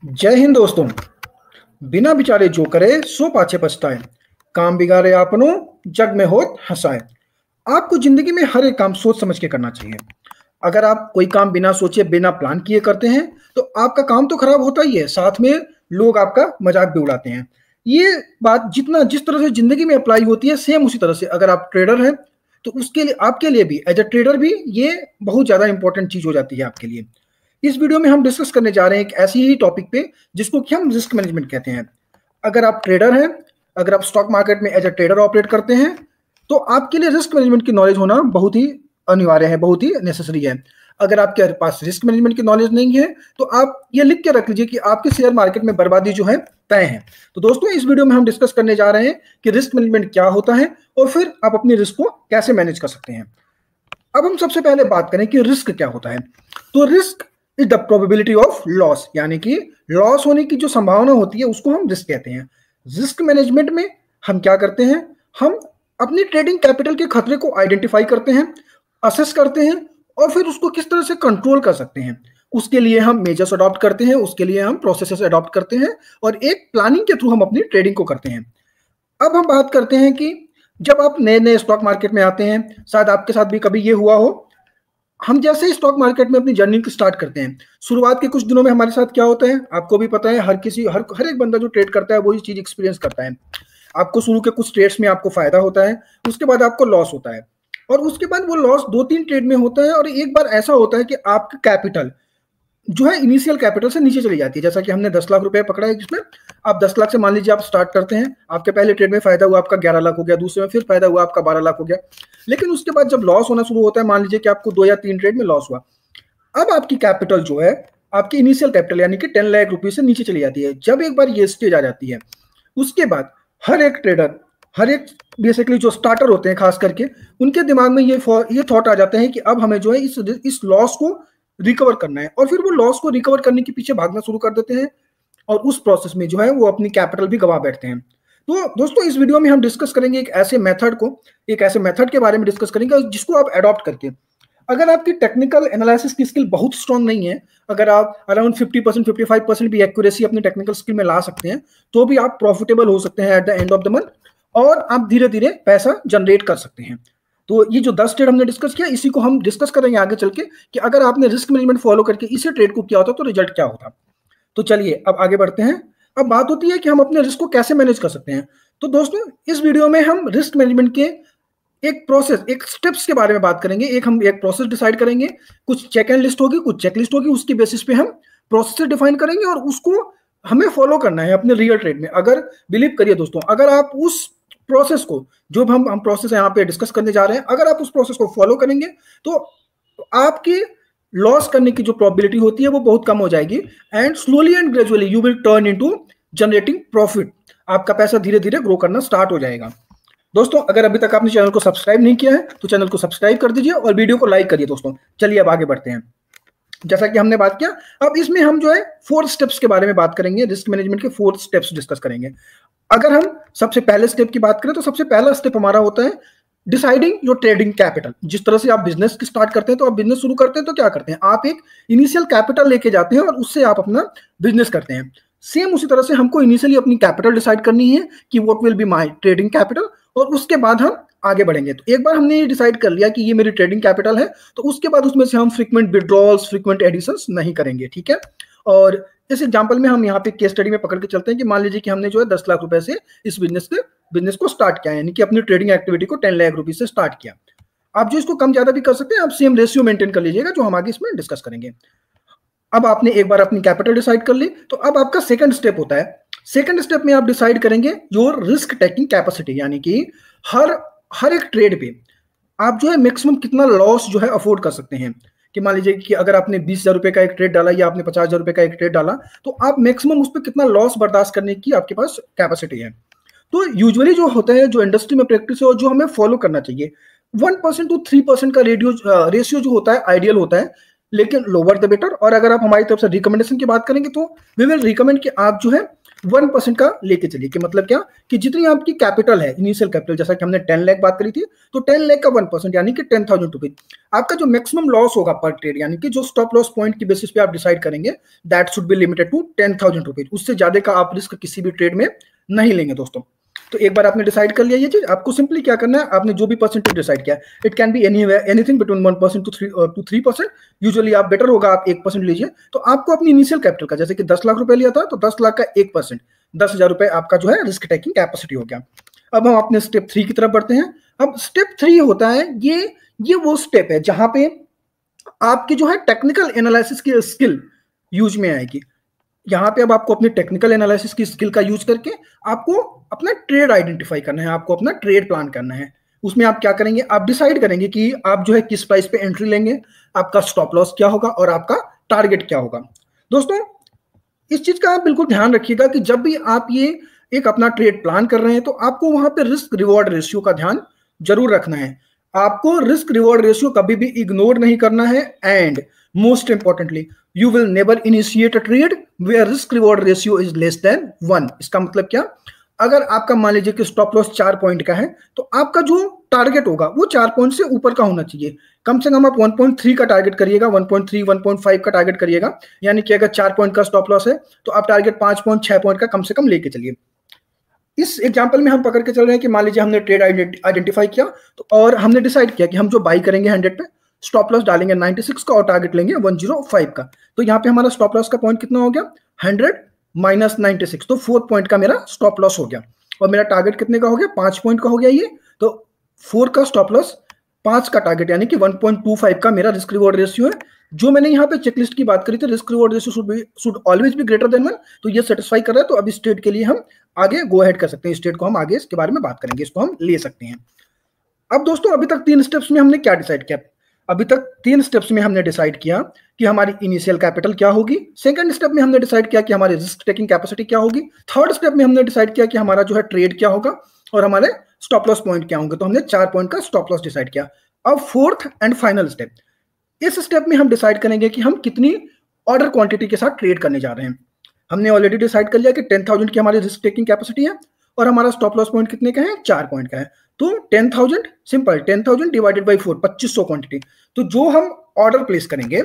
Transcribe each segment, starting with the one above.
जय हिंद दोस्तों। बिना विचारे जो करे सो पाछे पछताए, काम बिगाड़े आपनो जग में होत हंसाए। आपको जिंदगी में हर एक काम सोच समझ के करना चाहिए। अगर आप कोई काम बिना सोचे बिना प्लान किए करते हैं तो आपका काम तो खराब होता ही है, साथ में लोग आपका मजाक भी उड़ाते हैं। ये बात जितना जिस तरह से जिंदगी में अप्लाई होती है, सेम उसी तरह से अगर आप ट्रेडर हैं तो उसके लिए आपके लिए भी एज ए ट्रेडर भी ये बहुत ज्यादा इंपॉर्टेंट चीज हो जाती है आपके लिए। इस वीडियो में हम डिस्कस करने जा रहे हैं एक ऐसी ही टॉपिक पे जिसको कि हम रिस्क मैनेजमेंट कहते हैं। अगर आप ट्रेडर हैं, अगर आप स्टॉक मार्केट में एज ए ट्रेडर ऑपरेट करते हैं तो आपके लिए रिस्क मैनेजमेंट की नॉलेज होना बहुत ही अनिवार्य है, बहुत ही नेसेसरी है। अगर आपके पास रिस्क मैनेजमेंट की नॉलेज नहीं है तो आप ये लिख के रख लीजिए कि आपके शेयर मार्केट में बर्बादी जो है तय है। तो दोस्तों, इस वीडियो में हम डिस्कस करने जा रहे हैं कि रिस्क मैनेजमेंट क्या होता है और फिर आप अपनी रिस्क को कैसे मैनेज कर सकते हैं। अब हम सबसे पहले बात करें कि रिस्क क्या होता है। तो risk is the probability of loss, यानी कि लॉस होने की जो संभावना होती है उसको हम रिस्क कहते हैं। रिस्क मैनेजमेंट में हम क्या करते हैं, हम अपनी ट्रेडिंग कैपिटल के खतरे को आइडेंटिफाई करते हैं, असेस करते हैं और फिर उसको किस तरह से कंट्रोल कर सकते हैं। उसके लिए हम मेजर्स अडॉप्ट करते हैं, उसके लिए हम प्रोसेसेस अडॉप्ट करते हैं और एक प्लानिंग के थ्रू हम अपनी ट्रेडिंग को करते हैं। अब हम बात करते हैं कि जब आप नए नए स्टॉक मार्केट में आते हैं, शायद आपके साथ भी कभी ये हुआ हो, हम जैसे ही स्टॉक मार्केट में अपनी जर्नी को स्टार्ट करते हैं, शुरुआत के कुछ दिनों में हमारे साथ क्या होता है आपको भी पता है। हर एक बंदा जो ट्रेड करता है वही चीज एक्सपीरियंस करता है। आपको शुरू के कुछ ट्रेड्स में आपको फायदा होता है, उसके बाद आपको लॉस होता है और उसके बाद वो लॉस 2-3 ट्रेड में होता है और एक बार ऐसा होता है कि आपका कैपिटल जो है इनिशियल कैपिटल से नीचे चली जाती है। जैसा कि हमने 10 लाख रुपए पकड़ा है, जिसमें आप 10 लाख से मान लीजिए आप स्टार्ट करते हैं, आपके पहले ट्रेड में फायदा हुआ आपका 11 लाख हो गया, दूसरे में फिर फायदा हुआ आपका 12 लाख हो गया। लेकिन उसके बाद जब लॉस होना शुरू होता है, मान लीजिए कि आपको 2 या 3 ट्रेड में लॉस हुआ, अब आपकी कैपिटल जो है, आपकी इनिशियल कैपिटल यानी कि 10 लाख रुपीज से नीचे चली जाती है। जब एक बार ये स्टेज आ जाती है, उसके बाद हर एक ट्रेडर, हर एक बेसिकली जो स्टार्टर होते हैं खास करके, उनके दिमाग में ये थॉट आ जाता है कि अब हमें जो है इस लॉस को रिकवर करना है और फिर वो लॉस को रिकवर करने के पीछे भागना शुरू कर देते हैं और उस प्रोसेस में जो है वो अपनी कैपिटल भी गवा बैठते हैं। तो दोस्तों, इस वीडियो में हम डिस्कस करेंगे एक ऐसे मेथड के बारे में डिस्कस करेंगे जिसको आप अडॉप्ट करके, अगर आपकी टेक्निकल एनालिसिस की स्किल बहुत स्ट्रांग नहीं है, अगर आप अराउंड 50% 55% भी एक्यूरेसी अपनी टेक्निकल स्किल में ला सकते हैं, तो भी आप प्रॉफिटेबल हो सकते हैं at the end of the month और आप धीरे धीरे पैसा जनरेट कर सकते हैं। तो ये जो 10 ट्रेड हमने डिस्कस किया, इसी को हम डिस्कस करेंगे आगे चल के कि अगर आपने रिस्क मैनेजमेंट फॉलो करके इसी ट्रेड को किया होता तो रिजल्ट क्या होता। तो चलिए अब आगे बढ़ते हैं। अब बात होती है कि हम अपने रिस्क को कैसे मैनेज कर सकते हैं। तो दोस्तों, इस वीडियो में हम रिस्क मैनेजमेंट के एक स्टेप्स के बारे में बात करेंगे। हम एक प्रोसेस डिसाइड करेंगे, कुछ चेक एंड लिस्ट होगी, कुछ चेक लिस्ट होगी, उसकी बेसिस पे हम प्रोसेस डिफाइन करेंगे और उसको हमें फॉलो करना है अपने रियल ट्रेड में। अगर बिलीव करिए दोस्तों, अगर आप उस प्रोसेस को, जो हम प्रोसेस यहाँ पे डिस्कस करने जा रहे हैं, अगर आप उस प्रोसेस को फॉलो करेंगे तो आपकी लॉस करने की जो प्रोबेबिलिटी होती है वो बहुत कम हो जाएगी and slowly and gradually you will turn into generating profit. आपका पैसा धीरे धीरे ग्रो करना स्टार्ट हो जाएगा। दोस्तों, अगर अभी तक आपने चैनल को सब्सक्राइब नहीं किया है तो चैनल को सब्सक्राइब कर दीजिए और वीडियो को लाइक करिए। दोस्तों चलिए अब आगे बढ़ते हैं। जैसा कि हमने बात किया, अब इसमें हम जो है 4 स्टेप्स के बारे में बात करेंगे। रिस्क मैनेजमेंट के 4 स्टेप्स डिस्कस करेंगे। अगर हम सबसे पहले स्टेप की बात करें तो सबसे पहला स्टेप हमारा होता है डिसाइडिंग योर ट्रेडिंग कैपिटल। जिस तरह से आप बिजनेस स्टार्ट करते हैं, तो आप बिजनेस शुरू करते हैं तो क्या करते हैं, आप एक इनिशियल कैपिटल लेके जाते हैं और उससे आप अपना बिजनेस करते हैं। सेम उसी तरह से हमको इनिशियली अपनी कैपिटल डिसाइड करनी है कि what will be my trading capital और उसके बाद हम आगे बढ़ेंगे। तो एक बार हमने ये डिसाइड कर लिया कि ये मेरी ट्रेडिंग कैपिटल है, तो उसके बाद उसमें से हम फ्रीक्वेंट विड्रॉल्स, फ्रीक्वेंट एडिशंस नहीं करेंगे, ठीक है। और इस एग्जांपल में हम यहाँ पे केस स्टडी में पकड़ के चलते हैं कि मान लीजिए कि हमने जो है 10 लाख रुपए से इस बिजनेस को स्टार्ट किया, यानी कि अपनी ट्रेडिंग एक्टिविटी को 10 लाख रुपीज से स्टार्ट किया। आप जो इसको कम ज्यादा भी कर सकते हैं, आप सेम रेशियो मेंटेन कर लीजिएगा जो हम आगे इसमें डिस्कस करेंगे। अब आपने एक बार अपनी कैपिटल डिसाइड कर ली, तो अब आपका सेकंड स्टेप होता है। सेकंड स्टेप में आप डिसाइड करेंगे योर रिस्क टेकिंग कैपेसिटी, यानी कि हर एक ट्रेड पे आप जो है मैक्सिमम कितना लॉस जो है अफोर्ड कर सकते हैं। कि मान लीजिए कि अगर आपने 20,000 रुपए का एक ट्रेड डाला या आपने 50,000 रुपए का एक ट्रेड डाला, तो आप मैक्सिमम उस पर कितना लॉस बर्दाश्त करने की आपके पास कैपेसिटी है। तो यूजुअली जो होता है, जो इंडस्ट्री में प्रैक्टिस है और जो हमें फॉलो करना चाहिए, 1% to 3% का रेशियो जो होता है आइडियल होता है। लेकिन लोअर द बेटर। और अगर आप हमारी तरफ से रिकमेंडेशन की बात करेंगे तो वी विल रिकमेंड कि आप जो है 1% का लेके चलिए। कि मतलब क्या कि जितनी आपकी कैपिटल है, इनिशियल कैपिटल, जैसा कि हमने 10 लाख बात करी थी, तो 10 लाख का 1% यानी कि 10,000 रुपीज आपका जो मैक्सिमम लॉस होगा पर ट्रेड, यानी कि जो स्टॉप लॉस पॉइंट की बेसिस पे आप डिसाइड करेंगे, that should be limited to 10,000 rupees. उससे ज्यादा का आप रिस्क किसी भी ट्रेड में नहीं लेंगे दोस्तों। तो एक बार आपने डिसाइड कर लिया ये चीज, आपको सिंपली क्या करना है, आपने जो भी परसेंटेज डिसाइड किया, it can be anything between 1% to 3%। Usually आप बेटर होगा आप 1% लीजिए। तो आपको अपनी इनिशियल कैपिटल का, जैसे कि 10 लाख रुपए लिया था, तो 10 लाख का 1% 10,000 रुपए आपका जो है रिस्क टेकिंग कैपेसिटी हो गया। अब हम अपने स्टेप 3 की तरफ बढ़ते हैं। अब स्टेप 3 होता है ये वो स्टेप है जहां पे आपकी जो है टेक्निकल एनालिसिस की स्किल यूज में आएगी। यहां पे अब आपको अपनी टेक्निकल एनालिसिस की स्किल का यूज करके आपको अपना ट्रेड आइडेंटिफाई करना है, आपको अपना ट्रेड प्लान करना है। उसमें आप क्या करेंगे, आप डिसाइड करेंगे कि आप जो है किस प्राइस पे एंट्री लेंगे, आपका स्टॉप लॉस क्या होगा और आपका टारगेट क्या होगा। दोस्तों इस चीज का आप बिल्कुल ध्यान रखिएगा कि जब भी आप ये एक अपना ट्रेड प्लान कर रहे हैं तो आपको वहां पे रिस्क रिवॉर्ड रेशियो का ध्यान जरूर रखना है। आपको रिस्क रिवॉर्ड रेशियो कभी भी इग्नोर नहीं करना है। And most importantly, you will never initiate a trade where risk reward ratio is less than 1। इसका मतलब क्या, अगर आपका मान लीजिए कि स्टॉप लॉस 4 पॉइंट का है, तो आपका जो टारगेट होगा वो 4 पॉइंट से ऊपर का होना चाहिए। कम से कम आप 1.3 का टारगेट करिएगा, 1.3 1.5 का टारगेट करिएगा। यानी कि अगर 4 पॉइंट का स्टॉप लॉस है तो आप टारगेट 5.6 पॉइंट का कम से कम लेके चलिए। इस एग्जांपल में हम पकड़ के चल रहे हैं कि मान लीजिए हमने ट्रेड आइडेंटिफाई किया, तो और हमने डिसाइड किया कि हम जो बाई करेंगे 100 पे, स्टॉप लॉस डालेंगे 96 का और टारगेट लेंगे 105 का। तो यहाँ पे हमारा स्टॉप लॉस का पॉइंट कितना हो गया, 100 माइनस 96, तो 4 पॉइंट का मेरा स्टॉप लॉस हो गया। और मेरा टारगेट कितने का हो गया, 5 पॉइंट का हो गया ये। तो 4 का स्टॉप लॉस, 5 का टारगेट, यानी कि 1.25 का मेरा रिस्क रिवॉर्ड रेशियो है। जो मैंने यहाँ पे चेकलिस्ट की बात करी थी, risk reward ratio should always be greater than 1, तो ये सेटिस्फाई कर रहा है। तो अब इस स्टेट के लिए हम आगे गो अहेड कर सकते हैं, स्टेट को हम आगे इसके बारे में बात करेंगे, इसको हम ले सकते हैं। अब दोस्तों अभी तक 3 स्टेप्स में हमने क्या डिसाइड किया, अभी तक 3 स्टेप्स में हमने डिसाइड किया कि हमारी इनिशियल कैपिटल क्या होगी। सेकंड स्टेप में हमने डिसाइड किया कि हमारी रिस्क टेकिंग कैपेसिटी क्या होगी। थर्ड स्टेप में हमने डिसाइड किया कि हमारा जो है ट्रेड क्या होगा और हमारे स्टॉप लॉस पॉइंट क्या होंगे। तो हमने 4 पॉइंट का स्टॉप लॉस डिसाइड किया। अब फोर्थ एंड फाइनल स्टेप, इस स्टेप में हम डिसाइड करेंगे कि हम कितनी ऑर्डर क्वांटिटी के साथ ट्रेड करने जा रहे हैं। हमने ऑलरेडी डिसाइड कर लिया कि 10,000 की हमारी रिस्क टेकिंग कैपेसिटी है और हमारा स्टॉप लॉस पॉइंट कितने का है, 4 पॉइंट का है। तो 10,000 सिंपल, 10,000 डिवाइडेड बाई 4, 2500 क्वांटिटी। तो जो हम ऑर्डर प्लेस करेंगे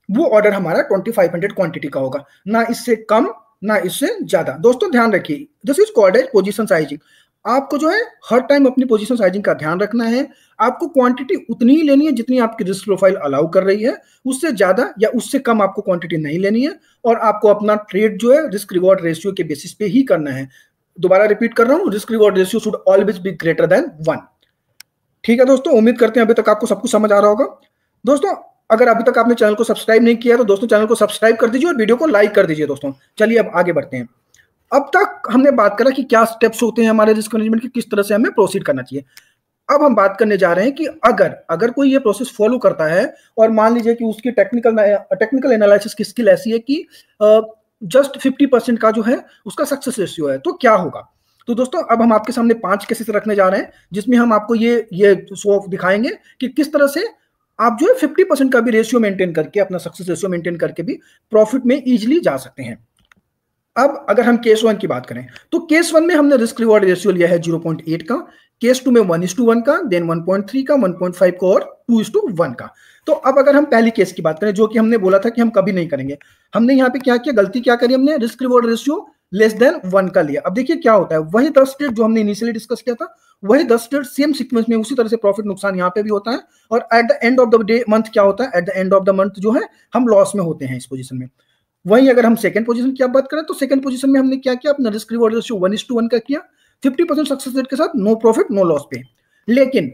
वो ऑर्डर हमारा 2500 क्वांटिटी का होगा, ना इससे कम ना इससे ज्यादा। दोस्तों ध्यान रखिए, this is called as position sizing. आपको जो है हर टाइम अपनी पोजीशन साइजिंग का ध्यान रखना है। आपको क्वांटिटी उतनी ही लेनी है जितनी आपकी रिस्क प्रोफाइल अलाउ कर रही है, उससे ज्यादा या उससे कम आपको क्वांटिटी नहीं लेनी है। और आपको अपना ट्रेड जो है रिस्क रिवॉर्ड रेशियो के बेसिस पे ही करना है। दोबारा रिपीट कर रहा हूं, risk reward ratio should always be greater than 1। ठीक है दोस्तों, उम्मीद करते हैं अभी तक आपको सब कुछ समझ आ रहा होगा। दोस्तों अगर अभी तक आपने चैनल को सब्सक्राइब नहीं किया तो दोस्तों चैनल को सब्सक्राइब कर दीजिए और वीडियो को लाइक कर दीजिए। दोस्तों चलिए अब आगे बढ़ते हैं। अब तक हमने बात करा कि क्या स्टेप्स होते हैं हमारे रिस्क मैनेजमेंट के, किस तरह से हमें प्रोसीड करना चाहिए। अब हम बात करने जा रहे हैं कि अगर कोई ये प्रोसेस फॉलो करता है और मान लीजिए कि उसकी टेक्निकल एनालिसिस की स्किल ऐसी है कि जस्ट 50% का जो है उसका सक्सेस रेशियो है, तो क्या होगा। तो दोस्तों अब हम आपके सामने 5 केसेस रखने जा रहे हैं जिसमें हम आपको ये शो ऑफ दिखाएंगे कि किस तरह से आप जो है 50% का भी रेशियो मेंटेन करके, अपना सक्सेस रेशियो मेंटेन करके भी प्रॉफिट में इजीली जा सकते हैं। अब अगर हम केस 1 की बात करें तो केस 1 में हमने रिस्क रिवॉर्ड रेशियो लिया है 0.8 का, केस 2 में 1:1 का, देन 1.3 का, 1.5 का और 2:1 का। तो अब अगर हम पहली केस की बात करें, जो कि हमने बोला था कि हम कभी नहीं करेंगे, हमने यहाँ पे क्या किया, गलती क्या करी, हमने risk reward ratio less than 1 का लिया। अब देखिए क्या होता है, वही 10 स्टेट जो हमने इनिशियली डिस्कस किया था, वही 10 स्टेट सेम सीक्वेंस में उसी तरह से प्रॉफिट नुकसान यहाँ पे भी होता है। और at the end of the day month क्या होता है, at the end of the month जो है हम लॉस में होते हैं इस पोजीशन में। वहीं अगर हम सेकंड पोजीशन की बात करें तो सेकंड पोजीशन में हमने क्या किया, अपना रिस्क रिवॉर्ड रेशियो 1:1 का किया, 50% सक्सेस रेट के साथ, नो प्रॉफिट नो लॉस पे। लेकिन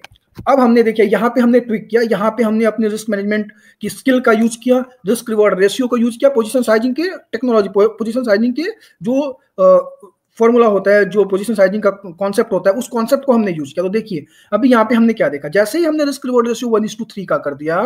अब हमने देखिए यहाँ पे हमने ट्विक किया, यहाँ पे हमने अपने रिस्क मैनेजमेंट की स्किल का यूज किया, रिस्क रिवॉर्ड रेशियो को यूज किया, पोजीशन साइजिंग के टेक्नोलॉजी, पोजीशन साइजिंग के जो फॉर्मूला होता है, जो पोजीशन साइजिंग का कॉन्सेप्ट होता है, उस कॉन्सेप्ट को हमने यूज किया। तो देखिए अभी यहाँ पे हमने क्या देखा, जैसे ही हमने रिस्क रिवॉर्ड रेशियो 1:3 का कर दिया,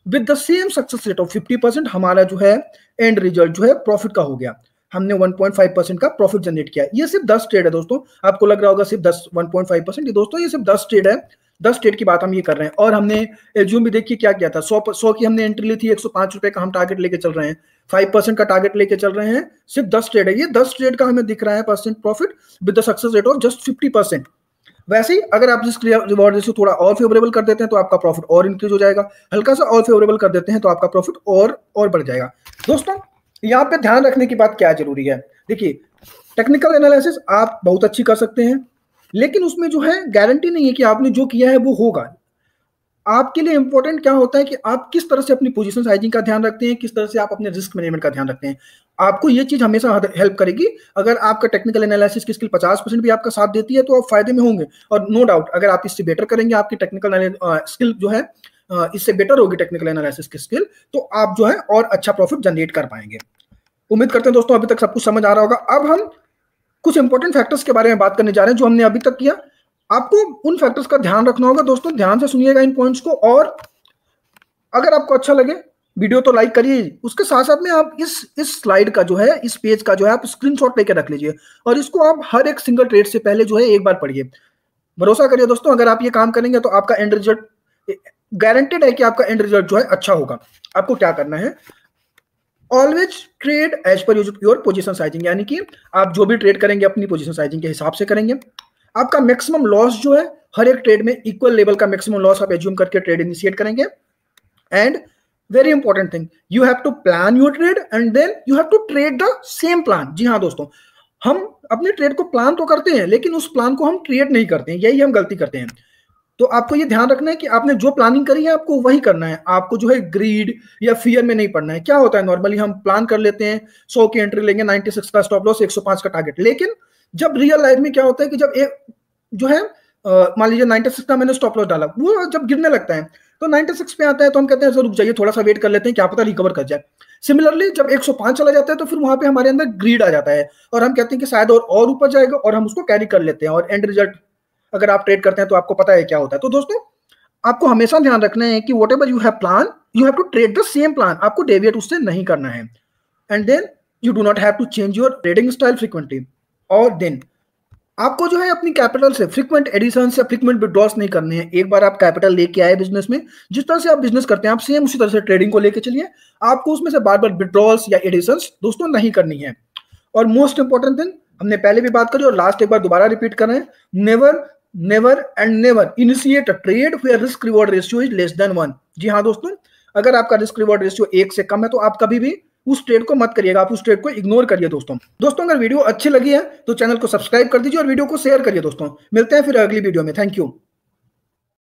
with the same success rate of 50%, हमारा जो है एंड रिजल्ट जो है प्रॉफिट का हो गया। हमने 1.5% का प्रॉफिट जनरेट किया। ये सिर्फ 10 ट्रेड है दोस्तों, आपको लग रहा होगा सिर्फ 1.5%, ये दोस्तों ये सिर्फ 10 ट्रेड है 10 ट्रेड की बात हम ये कर रहे हैं, और हमने एज्यूम भी देखिए क्या किया था, 100 की हमने एंट्री ली थी, 105 रुपए का हम टारगेट लेके चल रहे हैं, 5% का टारगेट लेके चल रहे हैं, सिर्फ 10 ट्रेड है, ये 10 ट्रेड का हमें दिख रहा है percent profit with the success rate of just 50%। वैसे ही अगर आप रिस्क रिवॉर्ड रेशियो थोड़ा और फेवरेबल कर देते हैं तो आपका प्रॉफिट और इंक्रीज हो जाएगा, हल्का सा और फेवरेबल कर देते हैं तो आपका प्रॉफिट और बढ़ जाएगा। दोस्तों यहाँ पे ध्यान रखने की बात क्या जरूरी है, देखिए टेक्निकल एनालिसिस आप बहुत अच्छी कर सकते हैं, लेकिन उसमें जो है गारंटी नहीं है कि आपने जो किया है वो होगा। आपके लिए इंपॉर्टेंट क्या होता है कि आप किस तरह से अपनी पोजीशन साइजिंग का ध्यान रखते हैं, किस तरह से आप अपने रिस्क मैनेजमेंट का ध्यान रखते हैं। आपको ये चीज हमेशा हेल्प करेगी। अगर आपका टेक्निकल एनालिसिस की स्किल 50% भी आपका साथ देती है तो आप फायदे में होंगे, और नो डाउट अगर आप इससे बेटर करेंगे, आपकी टेक्निकल स्किल जो है इससे बेटर होगी टेक्निकल एनालिसिस की स्किल, तो आप जो है और अच्छा प्रॉफिट जनरेट कर पाएंगे। उम्मीद करते हैं दोस्तों अभी तक सब कुछ समझ आ रहा होगा। अब हम कुछ इंपॉर्टेंट फैक्टर्स के बारे में बात करने जा रहे हैं जो हमने अभी तक किया। आपको उन फैक्टर्स का ध्यान रखना होगा दोस्तों, ध्यान से सुनिएगा इन पॉइंट्स को, और अगर आपको अच्छा लगे वीडियो तो लाइक करिए, उसके साथ साथ में आप इस स्लाइड का जो है, इस पेज का जो है आप स्क्रीनशॉट लेके रख लीजिए, और इसको आप हर एक सिंगल ट्रेड से पहले जो है एक बार पढ़िए। भरोसा करिए दोस्तों, अगर आप ये काम करेंगे तो आपका एंड रिजल्ट गारंटेड है कि आपका एंड रिजल्ट जो है अच्छा होगा। आपको क्या करना है, always trade as per your position sizing, यानी कि आप जो भी ट्रेड करेंगे अपनी पोजीशन साइजिंग के हिसाब से करेंगे। आपका मैक्सिमम लॉस जो है हर एक ट्रेड में इक्वल लेवल का मैक्सिमम लॉस आप एज्यूम करके ट्रेड इनिशिएट करेंगे। And very important thing, you have to plan your trade and then you have to trade the same plan. जी हाँ दोस्तों, हम अपने ट्रेड को प्लान तो करते हैं लेकिन उस प्लान को हम ट्रेड नहीं करते हैं, यही हम गलती करते हैं। तो आपको ये ध्यान रखना है कि आपने जो प्लानिंग करी है आपको वही करना है, आपको जो है ग्रीड या फियर में नहीं पड़ना है। क्या होता है, नॉर्मली हम प्लान कर लेते हैं 100 की एंट्री लेंगे, 96 का स्टॉप लॉस, 105 का टारगेट, लेकिन जब रियल लाइफ में क्या होता है कि जब एक जो है मान लीजिए 96 का मैंने स्टॉप लॉस डाला, वो जब गिरने लगता है तो 96 पे आता है तो हम कहते हैं सर रुक जाइए, थोड़ा सा वेट कर लेते हैं, क्या पता रिकवर कर जाए। सिमिलरली जब 105 चला जाता है तो फिर वहां पे हमारे अंदर ग्रीड आ जाता है और हम कहते हैं कि शायद और ऊपर जाएगा, और हम उसको कैरी कर लेते हैं, और एंड रिजल्ट अगर आप ट्रेड करते हैं तो आपको पता है क्या होता है। तो दोस्तों आपको हमेशा ध्यान रखना है कि whatever you have plan, you have to trade the same plan, आपको डेविएट उससे नहीं करना है। And then you do not have to change your trading style frequently, और देन आपको जो है अपनी कैपिटल से फ्रीक्वेंट एडिशन या फ्रीक्वेंट विड्रॉल्स नहीं करने हैं। एक बार आप कैपिटल लेके आए बिजनेस में, जिस तरह से आप बिजनेस करते हैं आप सेम उसी तरह से ट्रेडिंग को लेके चलिए, आपको उसमें से बार बार विड्रॉल्स या एडिशंस दोस्तों नहीं करनी है। और मोस्ट इंपॉर्टेंट थिंग, हमने पहले भी बात करी और लास्ट एक बार दोबारा रिपीट कर रहे हैं, never and never initiate a trade where risk reward ratio is less than 1। जी हाँ दोस्तों, अगर आपका रिस्क रिवॉर्ड रेशियो 1 से कम है तो आप कभी भी उस ट्रेड को मत करिएगा, आप उस ट्रेड को इग्नोर करिए। दोस्तों अगर वीडियो अच्छी लगी है तो चैनल को सब्सक्राइब कर दीजिए और वीडियो को शेयर करिए। दोस्तों मिलते हैं फिर अगली वीडियो में, थैंक यू।